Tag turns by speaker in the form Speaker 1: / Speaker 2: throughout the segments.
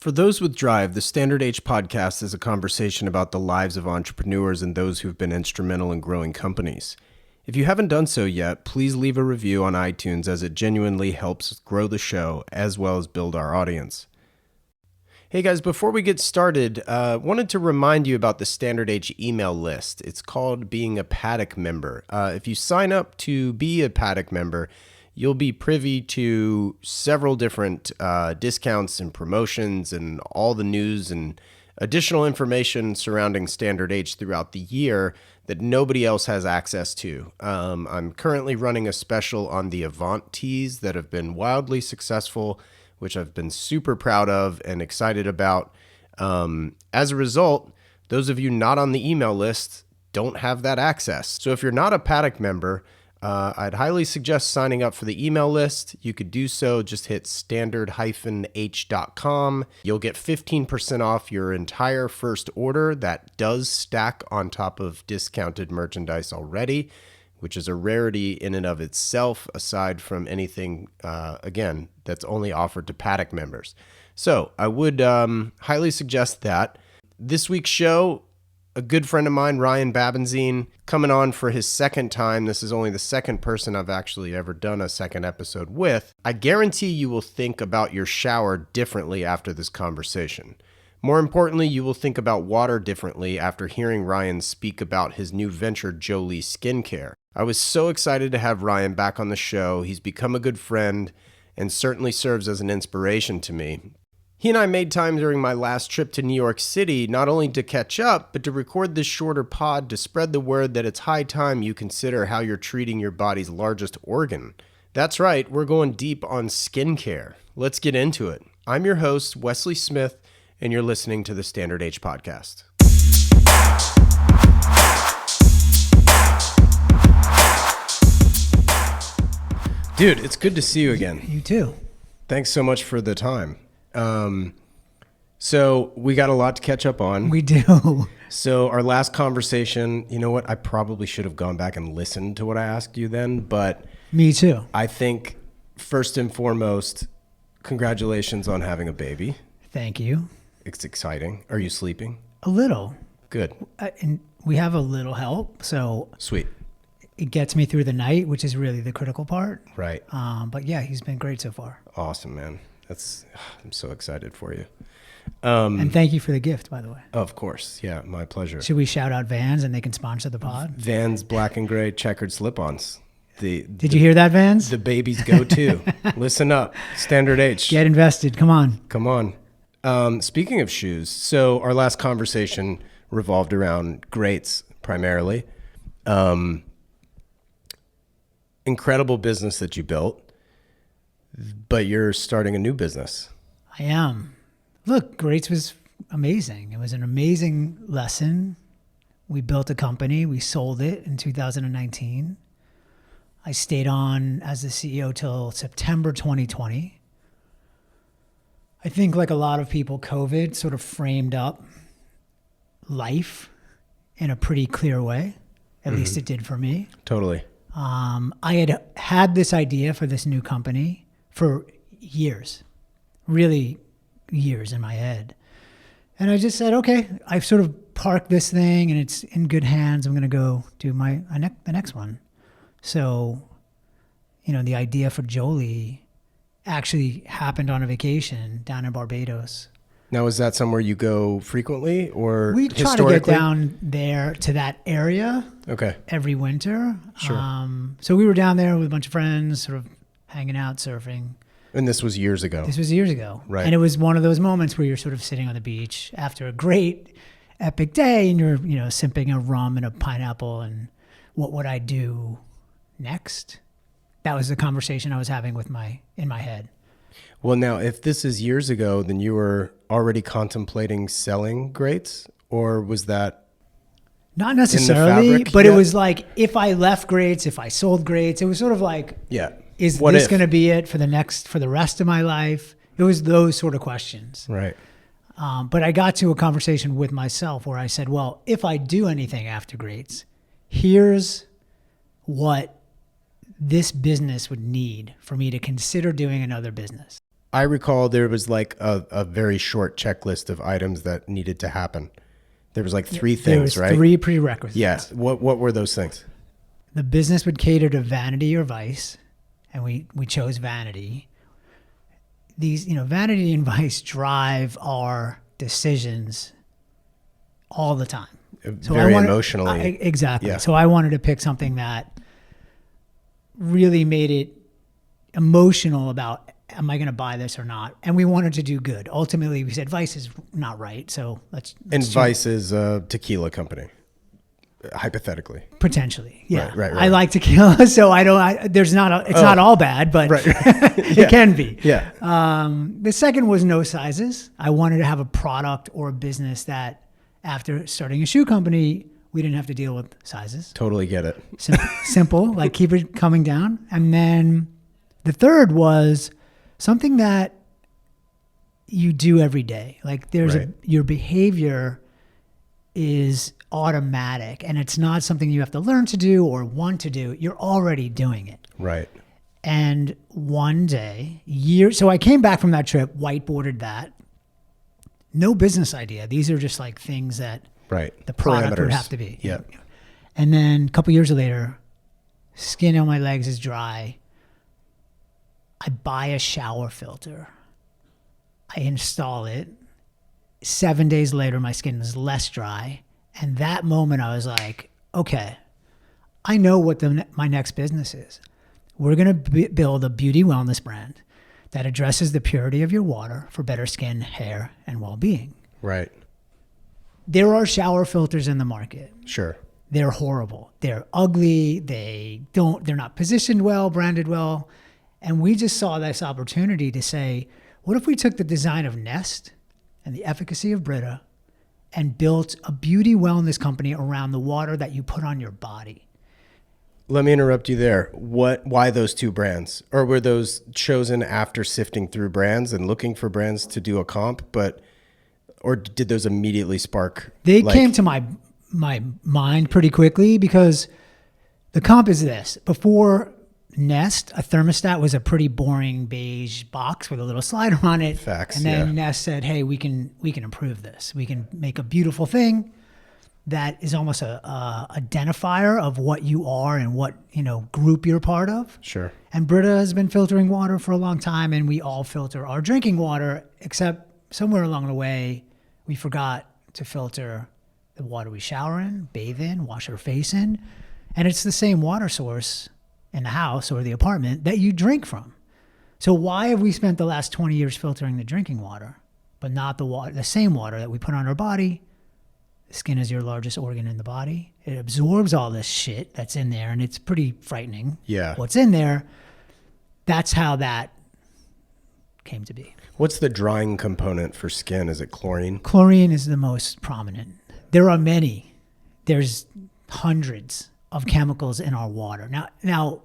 Speaker 1: For those with drive, the Standard H podcast is a conversation about the lives of entrepreneurs and those who've been instrumental in growing companies. If you haven't done so yet, please leave a review on iTunes as it genuinely helps grow the show as well as build our audience. Hey guys, before we get started, wanted to remind you about the Standard H email list. It's called being a Paddock member. If you sign up to be a Paddock member, you'll be privy to several different discounts and promotions and all the news and additional information surrounding Standard H throughout the year that nobody else has access to. I'm currently running a special on the Avant tees that have been wildly successful, which I've been super proud of and excited about. As a result, those of you not on the email list don't have that access. So if you're not a Paddock member, I'd highly suggest signing up for the email list. You could do so, just hit standard-h.com. You'll get 15% off your entire first order. That does stack on top of discounted merchandise already, which is a rarity in and of itself, aside from anything, again, that's only offered to Paddock members. So I would highly suggest that. This week's show, a good friend of mine, Ryan Babenzien, coming on for his second time. This is only the second person I've actually ever done a second episode with. I guarantee you will think about your shower differently after this conversation. More importantly, you will think about water differently after hearing Ryan speak about his new venture, Jolie Skincare. I was so excited to have Ryan back on the show. He's become a good friend and certainly serves as an inspiration to me. He and I made time during my last trip to New York City, not only to catch up, but to record this shorter pod to spread the word that it's high time you consider how you're treating your body's largest organ. That's right, we're going deep on skincare. Let's get into it. I'm your host, Wesley Smith, and you're listening to the Standard H podcast. Dude, it's good to see you again.
Speaker 2: You too.
Speaker 1: Thanks so much for the time. So we got a lot to catch up on.
Speaker 2: We do.
Speaker 1: So our last conversation, you know what? I probably should have gone back and listened to what I asked you then, but
Speaker 2: Me too.
Speaker 1: I think first and foremost, congratulations on having a baby.
Speaker 2: Thank you.
Speaker 1: It's exciting. Are you sleeping?
Speaker 2: A little.
Speaker 1: Good.
Speaker 2: And we have a little help, so
Speaker 1: Sweet.
Speaker 2: it gets me through the night, which is really the critical part.
Speaker 1: Right.
Speaker 2: But yeah, he's been great so far.
Speaker 1: Awesome, man. I'm so excited for you.
Speaker 2: And thank you for the gift, by the way.
Speaker 1: Of course. Yeah, my pleasure.
Speaker 2: Should we shout out Vans and they can sponsor the pod?
Speaker 1: Vans black and gray checkered slip-ons.
Speaker 2: Did you hear that, Vans?
Speaker 1: The baby's go-to. Listen up. Standard H.
Speaker 2: Get invested. Come on.
Speaker 1: Come on. Speaking of shoes, so our last conversation revolved around greats primarily. Incredible business that you built, but you're starting a new business.
Speaker 2: I am. Look, Greats was amazing. It was an amazing lesson. We built a company. We sold it in 2019. I stayed on as the CEO till September 2020. I think like a lot of people, COVID sort of framed up life in a pretty clear way. At least it did for me.
Speaker 1: Totally.
Speaker 2: I had this idea for this new company for years, really years in my head. And I just said, okay, I've sort of parked this thing and it's in good hands. I'm going to go do the next one. So, the idea for Jolie actually happened on a vacation down in Barbados.
Speaker 1: Now, is that somewhere you go frequently or
Speaker 2: We try to get down there to that area every winter.
Speaker 1: Sure.
Speaker 2: So we were down there with a bunch of friends, sort of hanging out, surfing.
Speaker 1: And this was years ago.
Speaker 2: This was years ago.
Speaker 1: Right.
Speaker 2: And it was one of those moments where you're sort of sitting on the beach after a great epic day and you're, sipping a rum and a pineapple and what would I do next? That was the conversation I was having in my head.
Speaker 1: Well, now, if this is years ago, then you were already contemplating selling Greats, or was that
Speaker 2: not necessarily,
Speaker 1: fabric
Speaker 2: but
Speaker 1: yet?
Speaker 2: it was like, if I left Greats, if I sold Greats, it was sort of like, is
Speaker 1: What
Speaker 2: this
Speaker 1: if?
Speaker 2: going to be it for the rest of my life? It was those sort of questions.
Speaker 1: Right.
Speaker 2: But I got to a conversation with myself where I said, well, if I do anything after Greats, here's what this business would need for me to consider doing another business.
Speaker 1: I recall there was like a very short checklist of items that needed to happen. There was like three
Speaker 2: There
Speaker 1: things,
Speaker 2: was
Speaker 1: right?
Speaker 2: 3 prerequisites.
Speaker 1: Yeah. What were those things?
Speaker 2: The business would cater to vanity or vice, and we chose vanity. These, vanity and vice drive our decisions all the time.
Speaker 1: Very emotionally.
Speaker 2: Exactly.
Speaker 1: Yeah.
Speaker 2: So I wanted to pick something that really made it emotional about, am I going to buy this or not? And we wanted to do good. Ultimately, we said vice is not right, so let's
Speaker 1: And Vice is a tequila company, hypothetically.
Speaker 2: potentially. Yeah.
Speaker 1: Right.
Speaker 2: I like tequila, so it's not all bad, but it can be.
Speaker 1: Yeah.
Speaker 2: The second was no sizes. I wanted to have a product or a business that after starting a shoe company, we didn't have to deal with sizes.
Speaker 1: Totally get it.
Speaker 2: Simple, like keep it coming down. And then the third was something that you do every day. Like your behavior is automatic, and it's not something you have to learn to do or want to do. You're already doing it.
Speaker 1: Right.
Speaker 2: And one day, so I came back from that trip, whiteboarded that. No business idea. These are just like things that the product would have to be.
Speaker 1: Yeah.
Speaker 2: And then a couple years later, skin on my legs is dry. I buy a shower filter. I install it. 7 days later, my skin is less dry. And that moment I was like, okay, I know what my next business is. We're going to build a beauty wellness brand that addresses the purity of your water for better skin, hair, and well-being.
Speaker 1: Right.
Speaker 2: There are shower filters in the market.
Speaker 1: Sure.
Speaker 2: They're horrible. They're ugly. They're not positioned well, branded well. And we just saw this opportunity to say, what if we took the design of Nest and the efficacy of Brita and built a beauty wellness company around the water that you put on your body?
Speaker 1: Let me interrupt you there. Why those two brands? Or were those chosen after sifting through brands and looking for brands to do a comp? Or did those immediately spark?
Speaker 2: They came to my mind pretty quickly because the comp is this. Before Nest, a thermostat was a pretty boring beige box with a little slider on it.
Speaker 1: Facts.
Speaker 2: And then Nest said, "Hey, we can improve this. We can make a beautiful thing that is almost a identifier of what you are and what group you're part of."
Speaker 1: Sure.
Speaker 2: And Brita has been filtering water for a long time, and we all filter our drinking water, except somewhere along the way we forgot to filter the water we shower in, bathe in, wash our face in, and it's the same water source in the house or the apartment that you drink from. So why have we spent the last 20 years filtering the drinking water, but not the same water that we put on our body? The skin is your largest organ in the body. It absorbs all this shit that's in there, and it's pretty frightening.
Speaker 1: Yeah.
Speaker 2: What's in there. That's how that came to be.
Speaker 1: What's the drying component for skin? Is it chlorine?
Speaker 2: Chlorine is the most prominent. There are many. There's hundreds of chemicals in our water. Now,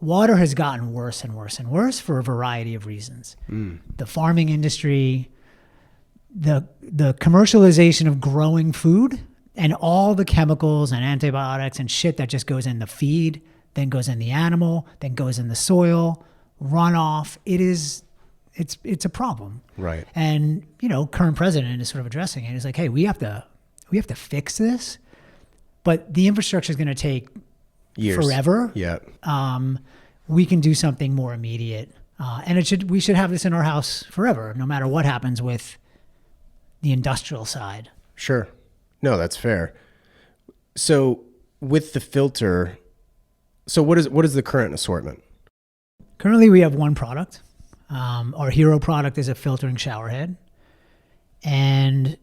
Speaker 2: water has gotten worse and worse and worse for a variety of reasons. The farming industry, the commercialization of growing food, and all the chemicals and antibiotics and shit that just goes in the feed, then goes in the animal, then goes in the soil, runoff. It's a problem. Right. And current president is sort of addressing it. He's like, hey, we have to fix this, but the infrastructure is going to take years, forever.
Speaker 1: Yeah.
Speaker 2: We can do something more immediate, and we should have this in our house forever, no matter what happens with the industrial side.
Speaker 1: Sure. No, that's fair. So with the filter, what is the current assortment?
Speaker 2: Currently, we have one product. Our hero product is a filtering shower head, and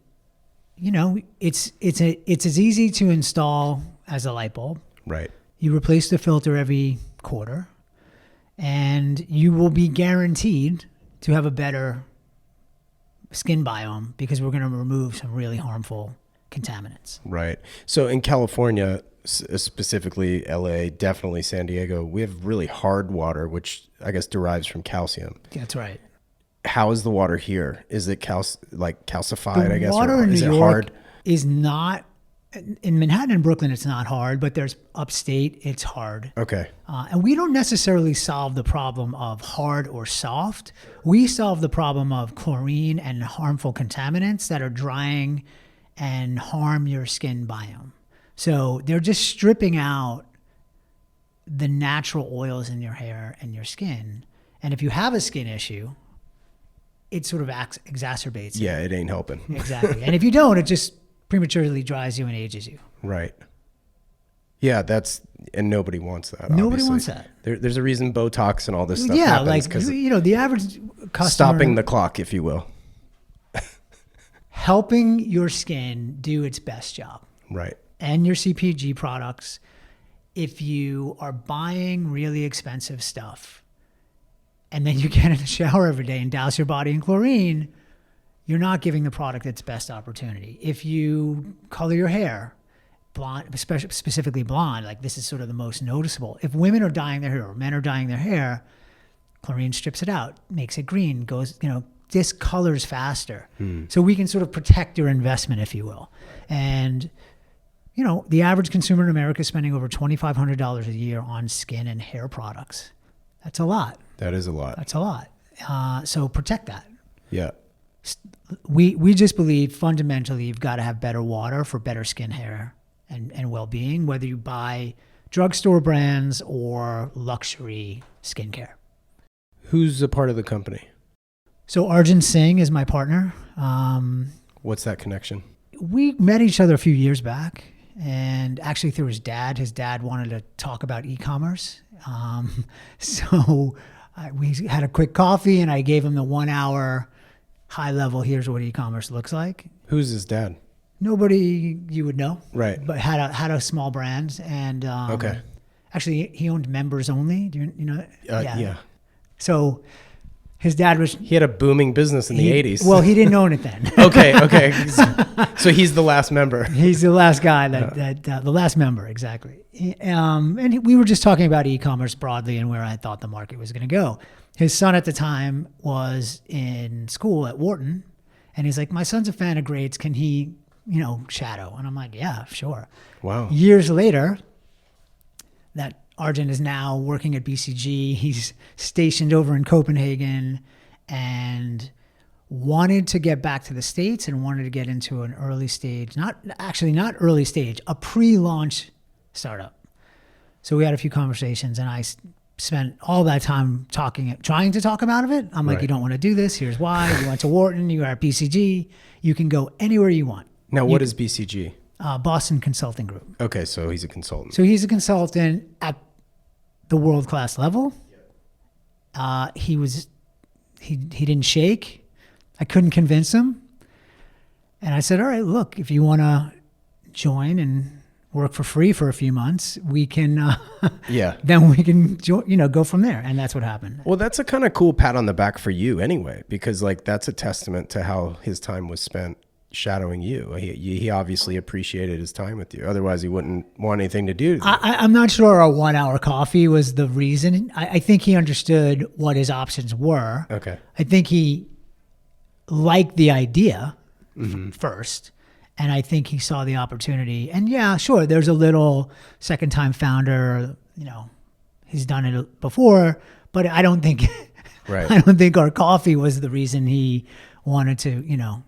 Speaker 2: it's as easy to install as a light bulb.
Speaker 1: Right.
Speaker 2: You replace the filter every quarter, and you will be guaranteed to have a better skin biome because we're going to remove some really harmful contaminants.
Speaker 1: Right. So in California, specifically LA, definitely San Diego, we have really hard water, which I guess derives from calcium.
Speaker 2: That's right.
Speaker 1: How is the water here? Is it calcified, I guess?
Speaker 2: Water in New York is not In Manhattan and Brooklyn, it's not hard, but there's upstate, it's hard.
Speaker 1: Okay.
Speaker 2: And we don't necessarily solve the problem of hard or soft. We solve the problem of chlorine and harmful contaminants that are drying and harm your skin biome. So they're just stripping out the natural oils in your hair and your skin. And if you have a skin issue, it sort of exacerbates it.
Speaker 1: Yeah, it ain't helping.
Speaker 2: Exactly. And if you don't, it just prematurely dries you and ages you.
Speaker 1: Right. Yeah, and nobody wants that.
Speaker 2: Nobody
Speaker 1: obviously.
Speaker 2: wants that.
Speaker 1: There's a reason Botox and all this stuff
Speaker 2: Yeah,
Speaker 1: happens.
Speaker 2: like, the average customer...
Speaker 1: Stopping the clock, if you will.
Speaker 2: Helping your skin do its best job.
Speaker 1: Right.
Speaker 2: And your CPG products. If you are buying really expensive stuff and then you get in the shower every day and douse your body in chlorine, you're not giving the product its best opportunity. If you color your hair, blonde, specifically blonde, like this is sort of the most noticeable. If women are dyeing their hair or men are dyeing their hair, chlorine strips it out, makes it green, goes, discolors faster. So we can sort of protect your investment, if you will. And, the average consumer in America is spending over $2,500 a year on skin and hair products. That's a lot.
Speaker 1: That is a lot.
Speaker 2: That's a lot. So protect that.
Speaker 1: Yeah.
Speaker 2: We just believe fundamentally you've got to have better water for better skin, hair, and well-being, whether you buy drugstore brands or luxury skincare.
Speaker 1: Who's a part of the company?
Speaker 2: So Arjun Singh is my partner.
Speaker 1: What's that connection?
Speaker 2: We met each other a few years back, and actually through his dad. His dad wanted to talk about e-commerce. So we had a quick coffee, and I gave him the 1 hour high level, here's what e-commerce looks like.
Speaker 1: Who's his dad?
Speaker 2: Nobody you would know.
Speaker 1: Right.
Speaker 2: But had a small brand. And
Speaker 1: okay.
Speaker 2: Actually, he owned Members Only. Do you know that?
Speaker 1: Yeah.
Speaker 2: So his dad was...
Speaker 1: He had a booming business in the 80s.
Speaker 2: Well, he didn't own it then.
Speaker 1: Okay. So he's the last member.
Speaker 2: He's the last guy the last member, exactly. And we were just talking about e-commerce broadly and where I thought the market was going to go. His son at the time was in school at Wharton, and he's like, my son's a fan of Greats. Can he, shadow? And I'm like, yeah, sure.
Speaker 1: Wow.
Speaker 2: Years later, that Arjun is now working at BCG. He's stationed over in Copenhagen and wanted to get back to the States and wanted to get into an early stage, not early stage, a pre-launch startup. So we had a few conversations, and I spent all that time trying to talk him out of it. I'm like,
Speaker 1: right.
Speaker 2: You don't want to do this. Here's why. You went to Wharton. You are at BCG. You can go anywhere you want.
Speaker 1: Now, what is BCG?
Speaker 2: Boston Consulting Group.
Speaker 1: Okay, so he's a consultant.
Speaker 2: So he's a consultant at the world-class level. He didn't shake. I couldn't convince him. And I said, all right, look, if you want to join and work for free for a few months, we can, then we can, go from there. And that's what happened.
Speaker 1: Well, that's a kind of cool pat on the back for you anyway, because that's a testament to how his time was spent shadowing you. He obviously appreciated his time with you. Otherwise, he wouldn't want anything to do.
Speaker 2: I'm not sure our 1 hour coffee was the reason. I think he understood what his options were.
Speaker 1: Okay.
Speaker 2: I think he liked the idea first. And I think he saw the opportunity. And yeah, sure, there's a little second-time founder, he's done it before, but I don't think
Speaker 1: right.
Speaker 2: I don't think our coffee was the reason he wanted to,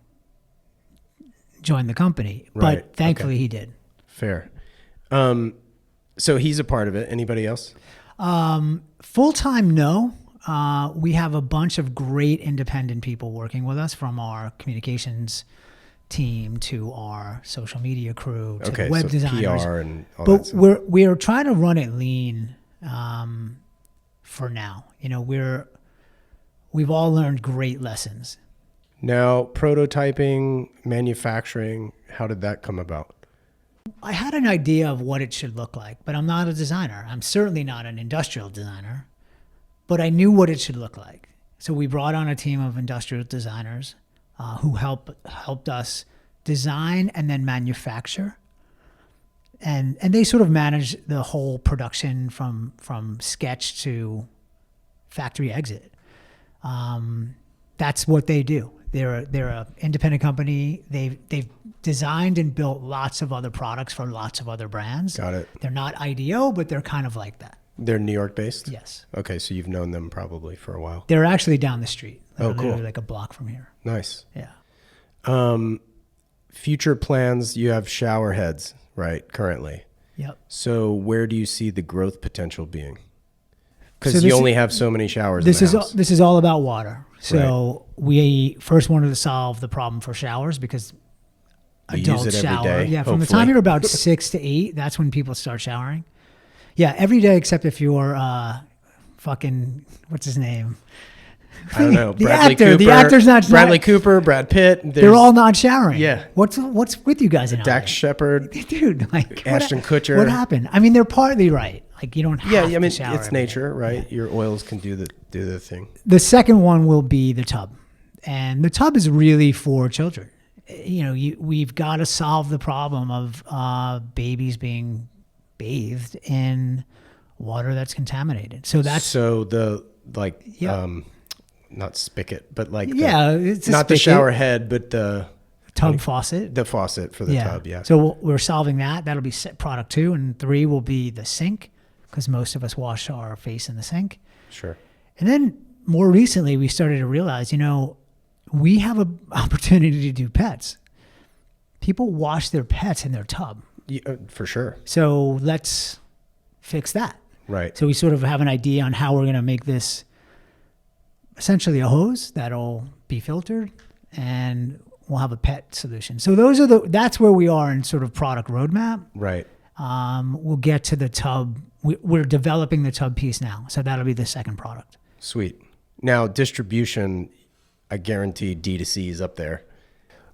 Speaker 2: join the company.
Speaker 1: Right.
Speaker 2: But thankfully he did.
Speaker 1: Fair. So he's a part of it. Anybody else?
Speaker 2: Full-time, no. We have a bunch of great independent people working with us, from our communications team to our social media crew to the web designers.
Speaker 1: PR and all
Speaker 2: but
Speaker 1: that stuff.
Speaker 2: we're trying to run it lean for now. We've all learned great lessons.
Speaker 1: Now, prototyping, manufacturing, how did that come about?
Speaker 2: I had an idea of what it should look like, but I'm not a designer. I'm certainly not an industrial designer, but I knew what it should look like. So we brought on a team of industrial designers who helped us design and then manufacture. And they sort of manage the whole production from sketch to factory exit. That's what they do. They're a independent company. They've designed and built lots of other products for lots of other brands.
Speaker 1: Got it.
Speaker 2: They're not IDEO, but they're kind of like that.
Speaker 1: They're New York based?
Speaker 2: Yes.
Speaker 1: Okay, so you've known them probably for a while.
Speaker 2: They're actually down the street. They're
Speaker 1: cool.
Speaker 2: literally like a block from here.
Speaker 1: Nice.
Speaker 2: Yeah.
Speaker 1: Future plans, you have shower heads, right, currently.
Speaker 2: Yep.
Speaker 1: So where do you see the growth potential being? Because
Speaker 2: So
Speaker 1: you only have so many showers in the house.
Speaker 2: This is all about water. So we first wanted to solve the problem for showers because
Speaker 1: You use
Speaker 2: adults
Speaker 1: it every
Speaker 2: shower.
Speaker 1: day,
Speaker 2: Yeah, from the
Speaker 1: hopefully.
Speaker 2: time you're about 6 to 8, that's when people start showering. Yeah, every day except if you're fucking, what's his name?
Speaker 1: I don't know.
Speaker 2: The
Speaker 1: Bradley
Speaker 2: actor.
Speaker 1: Cooper,
Speaker 2: The actor's not.
Speaker 1: Bradley Cooper, Brad Pitt.
Speaker 2: They're all not showering.
Speaker 1: Yeah.
Speaker 2: What's with you guys in
Speaker 1: Dax
Speaker 2: LA?
Speaker 1: Shepard.
Speaker 2: Dude, like
Speaker 1: Ashton Kutcher.
Speaker 2: What happened? I mean, they're partly right. Like you don't have
Speaker 1: Yeah, I mean,
Speaker 2: to shower
Speaker 1: it's
Speaker 2: every
Speaker 1: nature,
Speaker 2: day.
Speaker 1: right? Your oils can do the thing.
Speaker 2: The second one will be the tub. And the tub is really for children. You know, we've got to solve the problem of babies being bathed in water that's contaminated. So that's
Speaker 1: not spigot, but like
Speaker 2: it's a
Speaker 1: not the
Speaker 2: spigot.
Speaker 1: shower head, but the
Speaker 2: Tub faucet.
Speaker 1: The faucet for the tub, yeah.
Speaker 2: So we're solving that. That'll be product 2, and 3 will be the sink because most of us wash our face in the sink.
Speaker 1: Sure.
Speaker 2: And then more recently, we started to realize, we have an opportunity to do pets. People wash their pets in their tub.
Speaker 1: Yeah, for sure.
Speaker 2: So let's fix that.
Speaker 1: Right.
Speaker 2: So we sort of have an idea on how we're going to make this essentially a hose that'll be filtered, and we'll have a pet solution. So that's where we are in sort of product roadmap.
Speaker 1: Right.
Speaker 2: We'll get to the tub. We're developing the tub piece now. So that'll be the second product.
Speaker 1: Sweet. Now, distribution, I guarantee D2C is up there.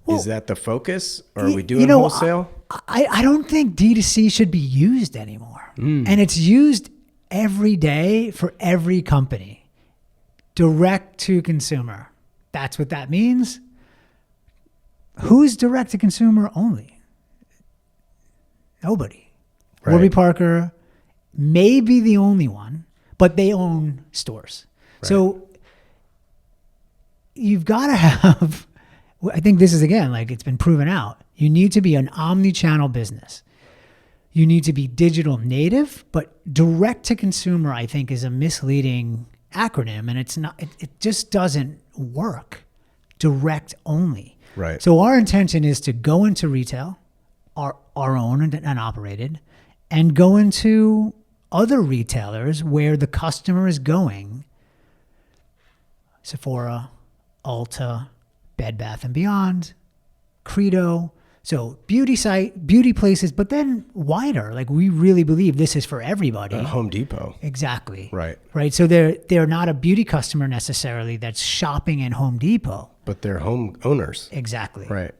Speaker 2: Well,
Speaker 1: is that the focus? Or are we doing wholesale?
Speaker 2: I don't think D2C should be used anymore. And it's used every day for every company. Direct to consumer. That's what that means. Who's direct to consumer only? Nobody.
Speaker 1: Right.
Speaker 2: Warby Parker may be the only one, but they own stores. Right. So you've got to have, I think this is, again, like it's been proven out. You need to be an omni-channel business. You need to be digital native, but direct to consumer, I think, is a misleading acronym, and it's not. It just doesn't work. Direct only.
Speaker 1: Right.
Speaker 2: So our intention is to go into retail, our own and operated, and go into other retailers where the customer is going. Sephora, Ulta, Bed Bath & Beyond, Credo. So beauty places, but then wider. Like we really believe this is for everybody.
Speaker 1: Home Depot.
Speaker 2: Exactly.
Speaker 1: Right.
Speaker 2: Right. So they're not a beauty customer necessarily that's shopping in Home Depot.
Speaker 1: But they're home owners.
Speaker 2: Exactly.
Speaker 1: Right.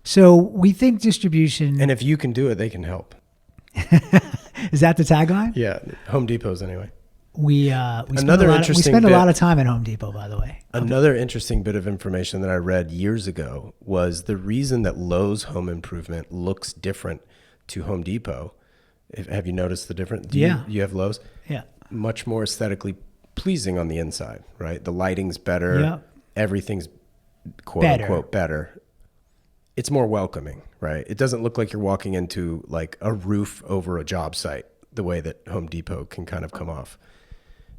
Speaker 2: So we think distribution.
Speaker 1: And if you can do it, they can help.
Speaker 2: Is that the tagline?
Speaker 1: Yeah. Home Depots anyway.
Speaker 2: We spend a lot of time at Home Depot, by the way.
Speaker 1: Another interesting bit of information that I read years ago was the reason that Lowe's home improvement looks different to Home Depot. Have you noticed the difference? You have Lowe's?
Speaker 2: Yeah.
Speaker 1: Much more aesthetically pleasing on the inside, right? The lighting's better.
Speaker 2: Yeah.
Speaker 1: Everything's quote unquote better. It's more welcoming, right? It doesn't look like you're walking into like a roof over a job site the way that Home Depot can kind of come off.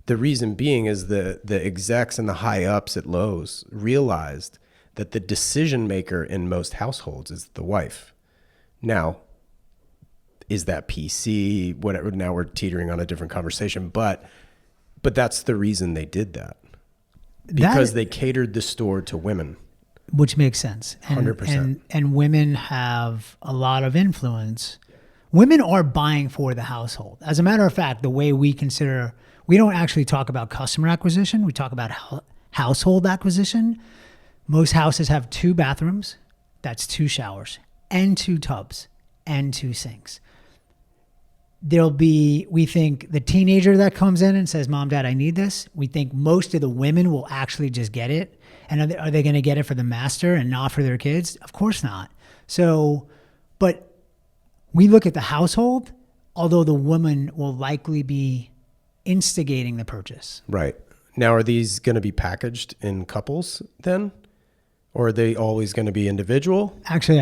Speaker 1: The reason being is the execs and the high ups at Lowe's realized that the decision maker in most households is the wife. Now, is that PC? Whatever. Now we're teetering on a different conversation, but that's the reason they did that, because they catered the store to women,
Speaker 2: which makes sense.
Speaker 1: 100%.
Speaker 2: And women have a lot of influence. Women are buying for the household. As a matter of fact, the way we consider. We don't actually talk about customer acquisition. We talk about household acquisition. Most houses have 2 bathrooms. That's 2 showers and 2 tubs and 2 sinks. We think the teenager that comes in and says, Mom, Dad, I need this. We think most of the women will actually just get it. And are they going to get it for the master and not for their kids? Of course not. So, but we look at the household, although the woman will likely be instigating the purchase.
Speaker 1: Right. Now, are these going to be packaged in couples then? Or are they always going to be individual?
Speaker 2: Actually,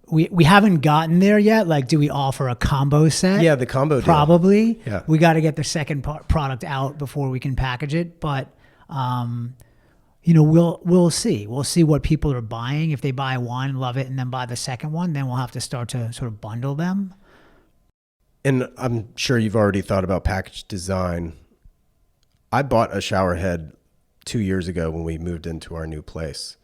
Speaker 2: we haven't gotten there yet. Like, do we offer a combo set?
Speaker 1: Yeah, the combo deal.
Speaker 2: Probably.
Speaker 1: Yeah.
Speaker 2: We got to get the second product out before we can package it. But, we'll see. We'll see what people are buying. If they buy one, love it, and then buy the second one, then we'll have to start to sort of bundle them.
Speaker 1: And I'm sure you've already thought about package design. I bought a shower head 2 years ago when we moved into our new place.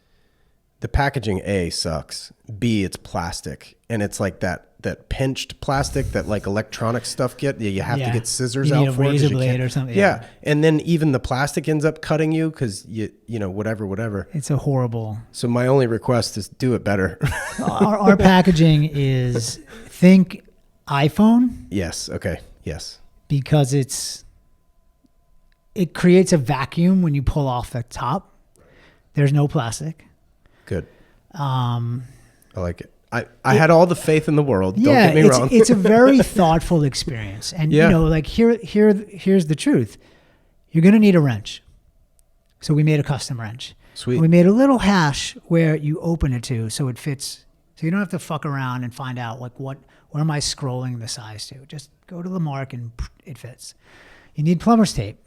Speaker 1: The packaging, A, sucks. B, it's plastic. And it's like that pinched plastic that like electronic stuff get. You have to get scissors out for it.
Speaker 2: You need a razor blade or something.
Speaker 1: Yeah. And then even the plastic ends up cutting you because whatever.
Speaker 2: It's a horrible.
Speaker 1: So my only request is do it better.
Speaker 2: our packaging is think iPhone.
Speaker 1: Yes. Okay. Yes.
Speaker 2: Because it creates a vacuum when you pull off the top. There's no plastic.
Speaker 1: Good. I like it. I had all the faith in the world. Don't get me wrong.
Speaker 2: It's a very thoughtful experience. And here's the truth. You're going to need a wrench. So we made a custom wrench.
Speaker 1: Sweet.
Speaker 2: We made a little hash where you open it to so it fits. So you don't have to fuck around and find out like where am I scrolling the size to? Just go to the mark and it fits. You need plumber's tape.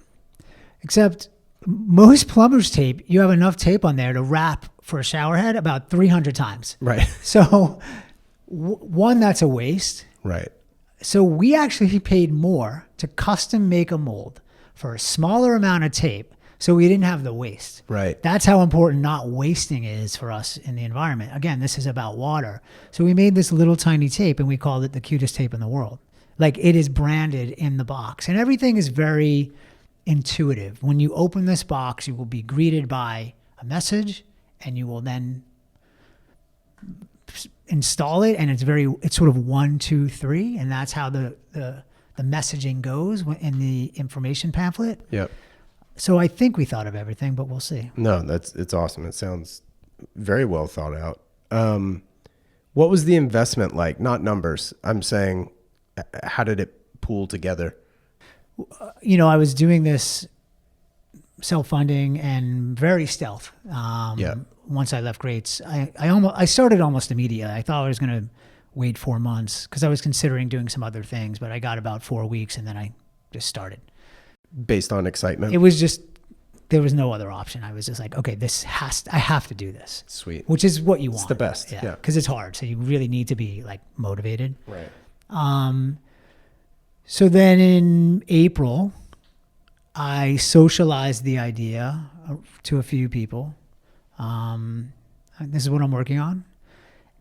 Speaker 2: Except most plumber's tape, you have enough tape on there to wrap for a shower head about 300 times.
Speaker 1: Right.
Speaker 2: So one, that's a waste.
Speaker 1: Right.
Speaker 2: So we actually paid more to custom make a mold for a smaller amount of tape so we didn't have the waste.
Speaker 1: Right.
Speaker 2: That's how important not wasting is for us in the environment. Again, this is about water. So we made this little tiny tape and we called it the cutest tape in the world. Like it is branded in the box and everything is very intuitive. When you open this box, you will be greeted by a message and you will then install it. And it's sort of 1, 2, 3. And that's how the messaging goes in the information pamphlet.
Speaker 1: Yep.
Speaker 2: So I think we thought of everything, but we'll see.
Speaker 1: No, it's awesome. It sounds very well thought out. What was the investment like? Not numbers. I'm saying, how did it pool together?
Speaker 2: I was doing this self-funding and very stealth. Once I left Greats, I started almost immediately. I thought I was going to wait 4 months because I was considering doing some other things, but I got about 4 weeks and then I just started.
Speaker 1: Based on excitement?
Speaker 2: It was just, there was no other option. I was just like, okay, I have to do this.
Speaker 1: Sweet.
Speaker 2: Which is what you want.
Speaker 1: It's the best. Yeah.
Speaker 2: Because it's hard. So you really need to be like motivated.
Speaker 1: Right.
Speaker 2: So then in April, I socialized the idea to a few people. This is what I'm working on.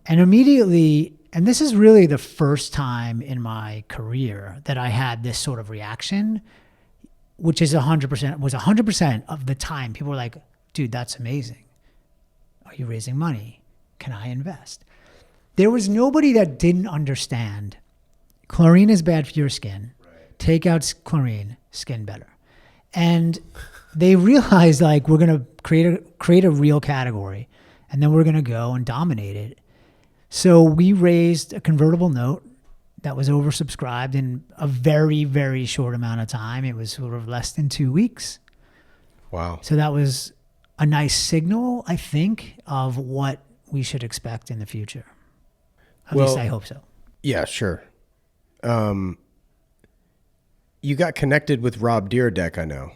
Speaker 2: And immediately, and this is really the first time in my career that I had this sort of reaction, which is 100% of the time. People were like, dude, that's amazing. Are you raising money? Can I invest? There was nobody that didn't understand chlorine is bad for your skin. Right. Take out chlorine, skin better. And they realized like we're going to create a real category and then we're going to go and dominate it. So we raised a convertible note that was oversubscribed in a very, very short amount of time. It was sort of less than 2 weeks.
Speaker 1: Wow.
Speaker 2: So that was a nice signal, I think, of what we should expect in the future. At least I hope so.
Speaker 1: Yeah, sure. You got connected with Rob Dyrdek, I know.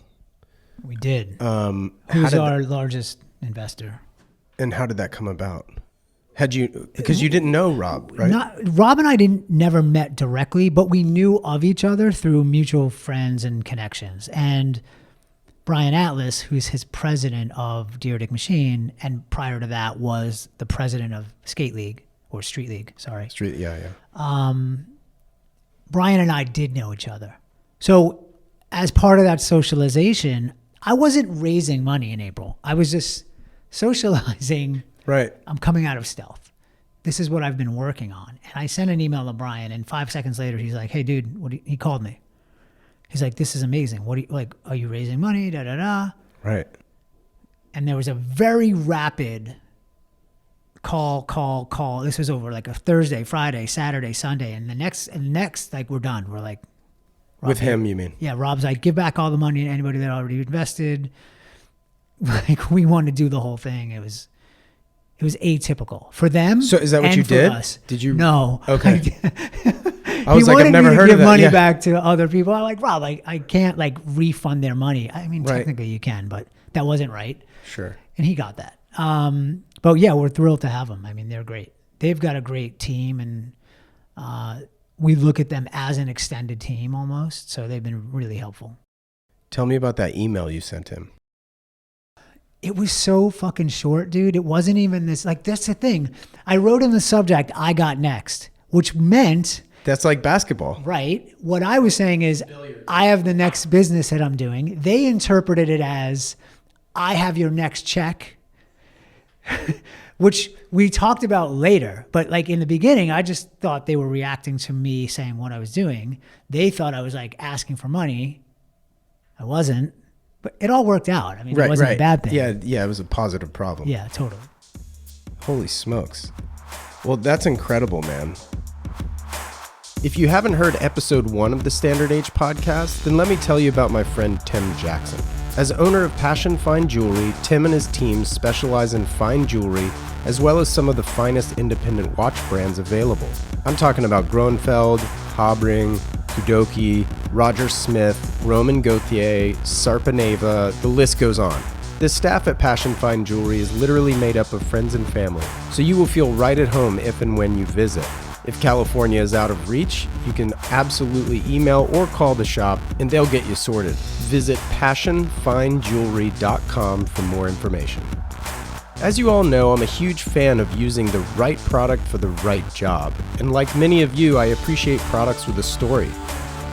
Speaker 2: We did. Who's our largest investor.
Speaker 1: And how did that come about? Because you didn't know Rob, right?
Speaker 2: Rob and I never met directly, but we knew of each other through mutual friends and connections. And Brian Atlas, who's his president of Dyrdek Machine, and prior to that was the president of Skate League, or Street League, sorry.
Speaker 1: Street, yeah.
Speaker 2: Brian and I did know each other. So as part of that socialization, I wasn't raising money in April. I was just socializing.
Speaker 1: Right.
Speaker 2: I'm coming out of stealth. This is what I've been working on. And I sent an email to Brian, and 5 seconds later, he's like, hey, dude, he called me. He's like, this is amazing. Are you raising money? Da, da, da.
Speaker 1: Right.
Speaker 2: And there was a very rapid call. This was over like a Thursday, Friday, Saturday, Sunday. And the next, like, we're done. We're
Speaker 1: With him, you mean?
Speaker 2: Yeah, Rob's like, give back all the money to anybody that already invested. Like, we wanted to do the whole thing. It was atypical for them.
Speaker 1: So is that what
Speaker 2: and
Speaker 1: you
Speaker 2: for
Speaker 1: did?
Speaker 2: us.
Speaker 1: Did you?
Speaker 2: No.
Speaker 1: Okay. I
Speaker 2: He
Speaker 1: was like,
Speaker 2: wanted
Speaker 1: I've never
Speaker 2: me to
Speaker 1: heard
Speaker 2: give
Speaker 1: of that.
Speaker 2: money
Speaker 1: Yeah.
Speaker 2: back to other people. I'm like, Rob, I can't like refund their money. I mean,
Speaker 1: Right.
Speaker 2: technically you can, but that wasn't right.
Speaker 1: Sure.
Speaker 2: And he got that. But yeah, we're thrilled to have them. I mean, they're great. They've got a great team, and we look at them as an extended team almost. So they've been really helpful.
Speaker 1: Tell me about that email you sent him.
Speaker 2: It was so fucking short, dude. It wasn't even this, like, that's the thing. I wrote in the subject, I got next, which meant...
Speaker 1: That's like basketball.
Speaker 2: Right. What I was saying is, I have the next business that I'm doing. They interpreted it as, I have your next check, which we talked about later. But like in the beginning, I just thought they were reacting to me saying what I was doing. They thought I was like asking for money. I wasn't. But it all worked out. I mean, it wasn't a bad thing.
Speaker 1: Yeah, it was a positive problem.
Speaker 2: Yeah, totally.
Speaker 1: Holy smokes. Well, that's incredible, man. If you haven't heard episode 1 of the Standard Age podcast, then let me tell you about my friend Tim Jackson. As owner of Passion Fine Jewelry, Tim and his team specialize in fine jewelry, as well as some of the finest independent watch brands available. I'm talking about Groenfeld, Habring, Kudoki, Roger Smith, Roman Gauthier, Sarpaneva, the list goes on. The staff at Passion Fine Jewelry is literally made up of friends and family, so you will feel right at home if and when you visit. If California is out of reach, you can absolutely email or call the shop and they'll get you sorted. Visit passionfinejewelry.com for more information. As you all know, I'm a huge fan of using the right product for the right job. And like many of you, I appreciate products with a story.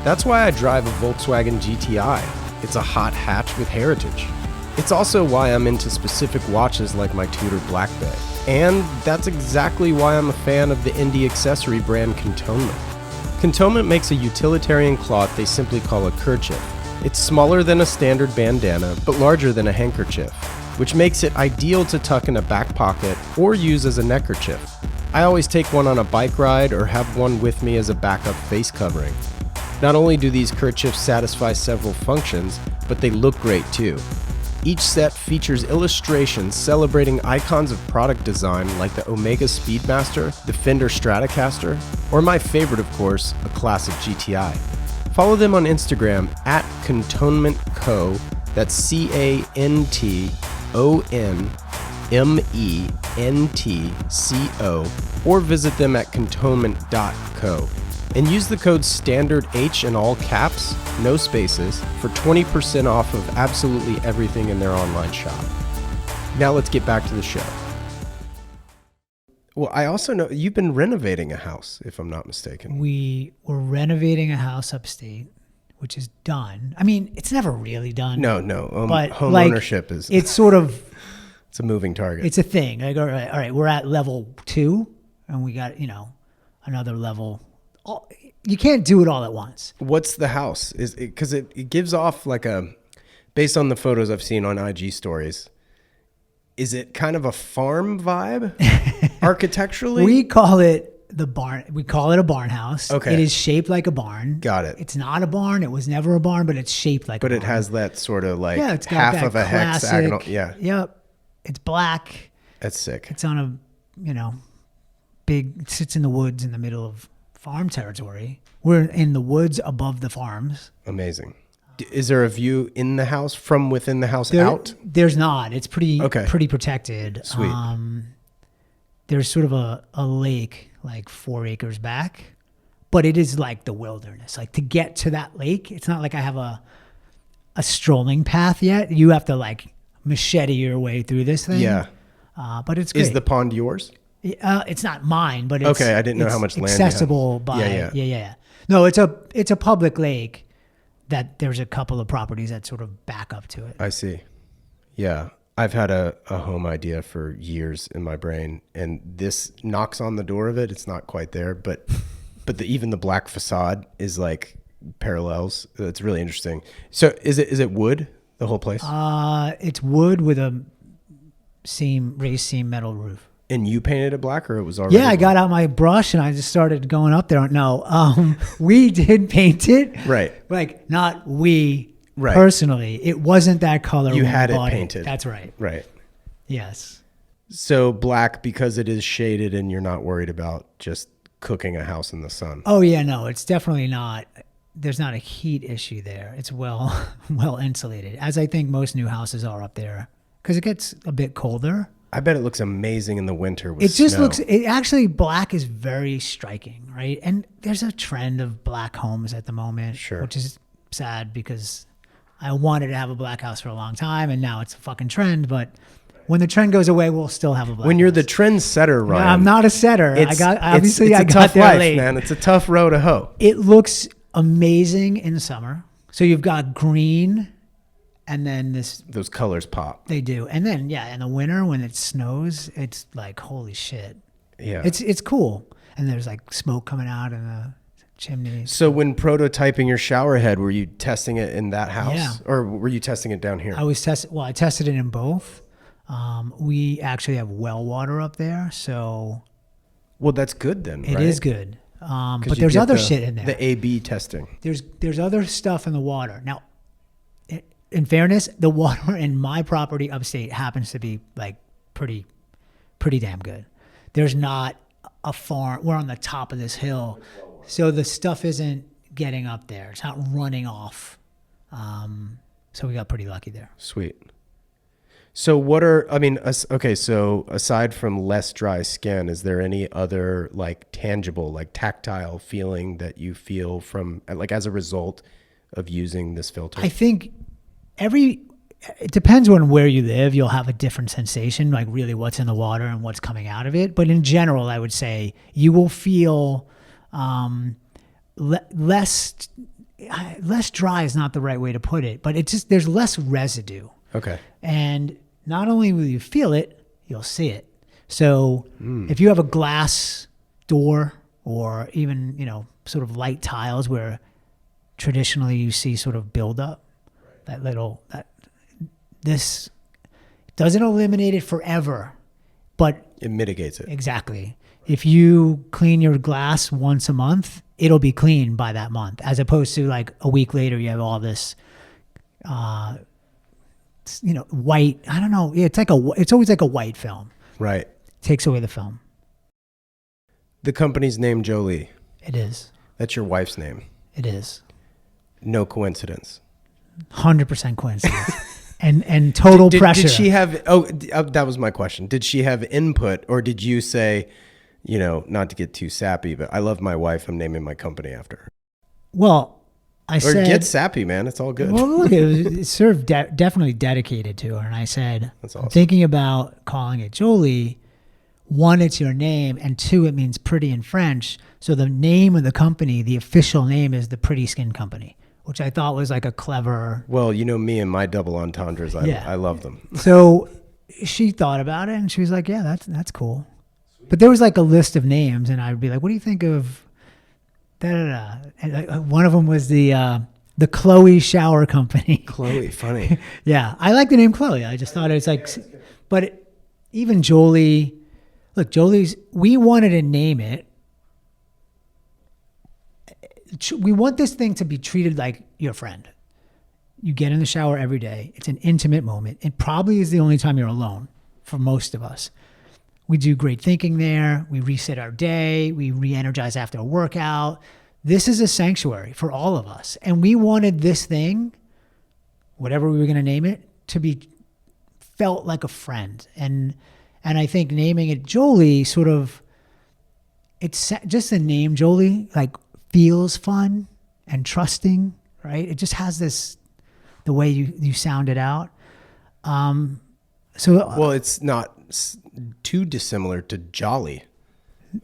Speaker 1: That's why I drive a Volkswagen GTI. It's a hot hatch with heritage. It's also why I'm into specific watches like my Tudor Black Bay. And that's exactly why I'm a fan of the indie accessory brand Cantonment. Cantonment makes a utilitarian cloth they simply call a kerchief. It's smaller than a standard bandana, but larger than a handkerchief, which makes it ideal to tuck in a back pocket or use as a neckerchief. I always take one on a bike ride or have one with me as a backup face covering. Not only do these kerchiefs satisfy several functions, but they look great too. Each set features illustrations celebrating icons of product design like the Omega Speedmaster, the Fender Stratocaster, or my favorite of course, a classic GTI. Follow them on Instagram at Cantonment Co. That's CantonmentCo, or visit them at cantonment.co. And use the code STANDARDH in all caps, no spaces, for 20% off of absolutely everything in their online shop. Now let's get back to the show. Well, I also know you've been renovating a house, if I'm not mistaken.
Speaker 2: We were renovating a house upstate, which is done. I mean, it's never really done.
Speaker 1: No.
Speaker 2: But
Speaker 1: home
Speaker 2: like,
Speaker 1: ownership is...
Speaker 2: It's sort of...
Speaker 1: It's a moving target.
Speaker 2: It's a thing. Like, all right, we're at level 2, and we got, another level... You can't do it all at once.
Speaker 1: What's the house? Is it because it gives off like a, based on the photos I've seen on IG stories, is it kind of a farm vibe architecturally?
Speaker 2: We call it the barn. We call it a barn house.
Speaker 1: Okay.
Speaker 2: It is shaped like a barn.
Speaker 1: Got it.
Speaker 2: It's not a barn. It was never a barn, but it's shaped like a barn.
Speaker 1: But it has that sort of like
Speaker 2: it's got
Speaker 1: half
Speaker 2: that
Speaker 1: of a
Speaker 2: classic,
Speaker 1: hexagonal. Yeah.
Speaker 2: Yep. It's black.
Speaker 1: That's sick.
Speaker 2: It's on a, big, it sits in the woods in the middle of farm territory. We're in the woods above the farms.
Speaker 1: Amazing. Is there a view in the house from within the house out?
Speaker 2: There's not. It's pretty protected.
Speaker 1: Sweet.
Speaker 2: There's sort of a lake like 4 acres back, but it is like the wilderness. Like to get to that lake, it's not like I have a strolling path yet. You have to like machete your way through this thing.
Speaker 1: Yeah.
Speaker 2: But it's great.
Speaker 1: Is the pond yours?
Speaker 2: It's not mine, but it's
Speaker 1: okay. I didn't know how much land
Speaker 2: accessible
Speaker 1: you have.
Speaker 2: by yeah. No, it's a public lake that there's a couple of properties that sort of back up to it.
Speaker 1: I see. Yeah. I've had a home idea for years in my brain, and this knocks on the door of it. It's not quite there, but even the black facade is like parallels. It's really interesting. So is it wood, the whole place?
Speaker 2: It's wood with a raised seam metal roof.
Speaker 1: And you painted it black, or it was already?
Speaker 2: Yeah, I got out my brush and I just started going up there. No, we did paint it.
Speaker 1: Right.
Speaker 2: Like, not we
Speaker 1: Right.
Speaker 2: personally. It wasn't that color.
Speaker 1: You
Speaker 2: when
Speaker 1: had
Speaker 2: we
Speaker 1: it
Speaker 2: bought
Speaker 1: painted.
Speaker 2: That's right.
Speaker 1: Right.
Speaker 2: Yes.
Speaker 1: So black because it is shaded and you're not worried about just cooking a house in the sun.
Speaker 2: Oh yeah, no, it's definitely not. There's not a heat issue there. It's well insulated, as I think most new houses are up there, because it gets a bit colder.
Speaker 1: I bet it looks amazing in the winter with
Speaker 2: It just
Speaker 1: snow.
Speaker 2: looks, it actually, black is very striking, right? And there's a trend of black homes at the moment,
Speaker 1: Sure.
Speaker 2: which is sad because I wanted to have a black house for a long time and now it's a fucking trend. But when the trend goes away, we'll still have a black
Speaker 1: When you're
Speaker 2: house.
Speaker 1: the trend setter, Ryan.
Speaker 2: No, I'm not a setter. I got
Speaker 1: tough
Speaker 2: there
Speaker 1: life,
Speaker 2: late.
Speaker 1: man. It's a tough row to hoe.
Speaker 2: It looks amazing in summer. So you've got green and then this,
Speaker 1: Those colors pop.
Speaker 2: they do. And then, yeah, in the winter when it snows, it's like, holy shit.
Speaker 1: Yeah.
Speaker 2: It's cool. And there's like smoke coming out in the chimney.
Speaker 1: So when prototyping your shower head, were you testing it in that house?
Speaker 2: Yeah.
Speaker 1: Or were you testing it down here?
Speaker 2: I tested it in both. We actually have well water up there, so
Speaker 1: Well, that's good then,
Speaker 2: it
Speaker 1: right?
Speaker 2: is good.
Speaker 1: 'Cause
Speaker 2: But
Speaker 1: you
Speaker 2: there's
Speaker 1: get
Speaker 2: other
Speaker 1: the-
Speaker 2: shit in there.
Speaker 1: The A/B testing.
Speaker 2: There's other stuff in the water. Now, in fairness, the water in my property upstate happens to be like pretty damn good. There's not a farm. We're on the top of this hill, so the stuff isn't getting up there. It's not running off. So we got pretty lucky there.
Speaker 1: Sweet. So so aside from less dry skin, is there any other like tangible, like tactile feeling that you feel from like as a result of using this filter?
Speaker 2: I think it depends on where you live. You'll have a different sensation, like really what's in the water and what's coming out of it. But in general, I would say you will feel less dry is not the right way to put it, but it's just, there's less residue.
Speaker 1: Okay.
Speaker 2: And not only will you feel it, you'll see it. So if you have a glass door or even, sort of light tiles where traditionally you see sort of buildup, this doesn't eliminate it forever, but
Speaker 1: It mitigates it.
Speaker 2: exactly. If you clean your glass once a month, it'll be clean by that month, as opposed to like a week later, you have all this, white. I don't know. It's always like a white film.
Speaker 1: Right.
Speaker 2: Takes away the film.
Speaker 1: The company's name, Jolie.
Speaker 2: It is.
Speaker 1: That's your wife's name.
Speaker 2: It is.
Speaker 1: No coincidence.
Speaker 2: 100% coincidence. and total pressure.
Speaker 1: Did she have, that was my question. Did she have input, or did you say, not to get too sappy, but I love my wife, I'm naming my company after her?
Speaker 2: Well, I said,
Speaker 1: get sappy, man. It's all good.
Speaker 2: well, look, it's sort of definitely dedicated to her. And I said,
Speaker 1: That's
Speaker 2: I'm
Speaker 1: awesome.
Speaker 2: thinking about calling it Jolie. One, it's your name, and two, it means pretty in French. So the name of the company, the official name, is the Pretty Skin Company, which I thought was like a clever.
Speaker 1: Well, me and my double entendres. I love them.
Speaker 2: So she thought about it, and she was like, "Yeah, that's cool." But there was like a list of names, and I'd be like, "What do you think of?" And one of them was the Chloe Shower Company.
Speaker 1: Chloe, funny.
Speaker 2: Yeah, I like the name Chloe. I just thought it's like, but even Jolie. Look, Jolie's. We wanted to name it. We want this thing to be treated like your friend. You get in the shower every day. It's an intimate moment. It probably is the only time you're alone for most of us. We do great thinking there. We reset our day. We re-energize after a workout. This is a sanctuary for all of us. And we wanted this thing, whatever we were going to name it, to be felt like a friend. And I think naming it Jolie sort of, it's just the name Jolie, like feels fun and trusting, right? It just has this, the way you sound it out.
Speaker 1: Well, it's not too dissimilar to Jolly,